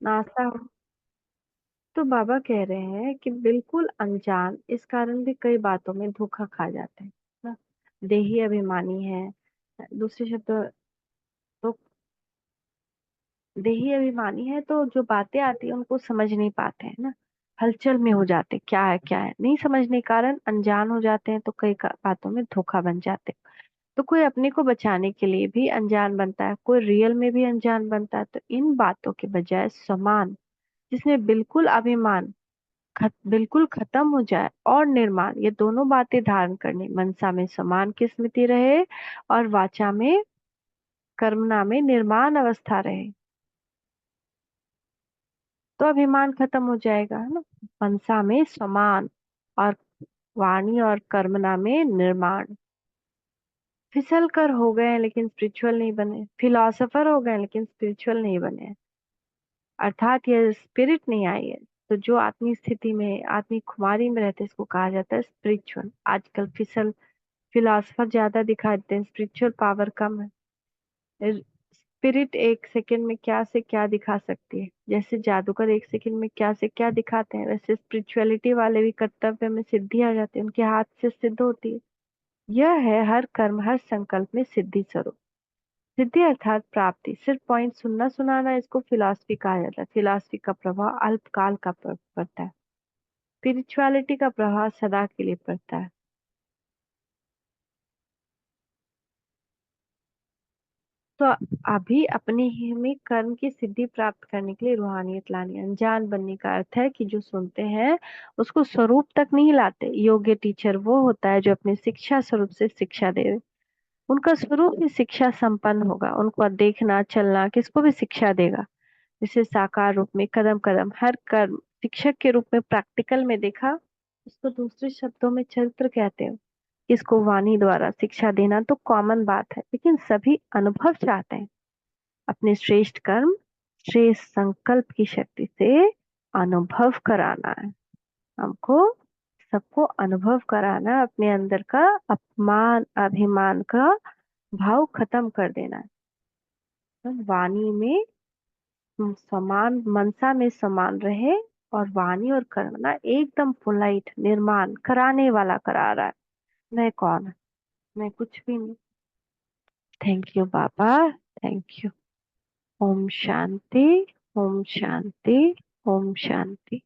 NASA. तो बाबा कह रहे हैं कि बिल्कुल अनजान इस कारण भी कई बातों में धोखा खा जाते हैं ना। देही अभिमानी है, दूसरे शब्द, तो देही अभिमानी है तो जो बातें आती है उनको समझ नहीं पाते हैं ना। हलचल में हो जाते, क्या है नहीं समझने के कारण अनजान हो जाते हैं, तो कई बातों में धोखा बन जाते हैं। तो कोई अपने को बचाने के लिए भी अनजान बनता है, कोई रियल में भी अनजान बनता है। तो इन बातों के बजाय समान, जिसमें बिल्कुल अभिमान बिल्कुल खत्म हो जाए, और निर्माण, ये दोनों बातें धारण करनी, मनसा में समान की स्मृति रहे और वाचा में, कर्मणा में निर्माण अवस्था रहे, तो अभिमान खत्म हो जाएगा, है ना। मनसा में समान और वाणी और कर्मणा में निर्माण। फिसल कर हो गए हैं लेकिन स्पिरिचुअल नहीं बने, फिलोसोफर हो गए हैं लेकिन स्पिरिचुअल नहीं बने, अर्थात ये स्पिरिट नहीं आई है। तो जो आत्मी स्थिति में, आत्मी खुमारी में रहते हैं, इसको कहा जाता है स्पिरिचुअल। आजकल फिलोसफर ज्यादा दिखाई देते हैं, स्पिरिचुअल पावर कम है। स्पिरिट एक सेकंड में क्या से क्या दिखा सकती है, जैसे जादूगर एक सेकंड में क्या से क्या दिखाते हैं, वैसे स्पिरिचुअलिटी वाले भी कर्तव्य में सिद्धि आ जाती है, उनके हाथ से सिद्ध होती है। यह है हर कर्म हर संकल्प में सिद्धि स्वरूप। सिद्धि अर्थात प्राप्ति। सिर्फ पॉइंट सुनना सुनाना, इसको फिलॉसफी कहा जाता है। फिलॉसफी का प्रभाव अल्पकाल का पड़ता है, स्पिरिचुअलिटी का प्रभाव सदा के लिए पड़ता है। तो अभी अपने ही में कर्म की सिद्धि प्राप्त करने के लिए रूहानियत लानी, अनजान बनने का अर्थ है कि जो सुनते हैं उसको स्वरूप तक नहीं लाते। योग्य टीचर वो होता है जो अपने शिक्षा स्वरूप से शिक्षा दे। उनका स्वरूप ही शिक्षा संपन्न होगा, उनको देखना चलना किसको भी शिक्षा देगा। जिसे साकार रूप में कदम कदम हर कर्म शिक्षक के रूप में प्रैक्टिकल में देखा, उसको दूसरे शब्दों में चरित्र कहते हैं। इसको वाणी द्वारा शिक्षा देना तो कॉमन बात है, लेकिन सभी अनुभव चाहते हैं। अपने श्रेष्ठ कर्म श्रेष्ठ संकल्प की शक्ति से अनुभव कराना है हमको। सबको अनुभव कराना है, अपने अंदर का अपमान अभिमान का भाव खत्म कर देना है। तो वाणी में समान, मनसा में समान रहे, और वाणी और कर्म ना एकदम पोलाइट, निर्माण कराने वाला करा रहा है। मैं कौन? मैं कुछ भी नहीं। थैंक यू बाबा, थैंक यू। ओम शांति, ओम शांति, ओम शांति।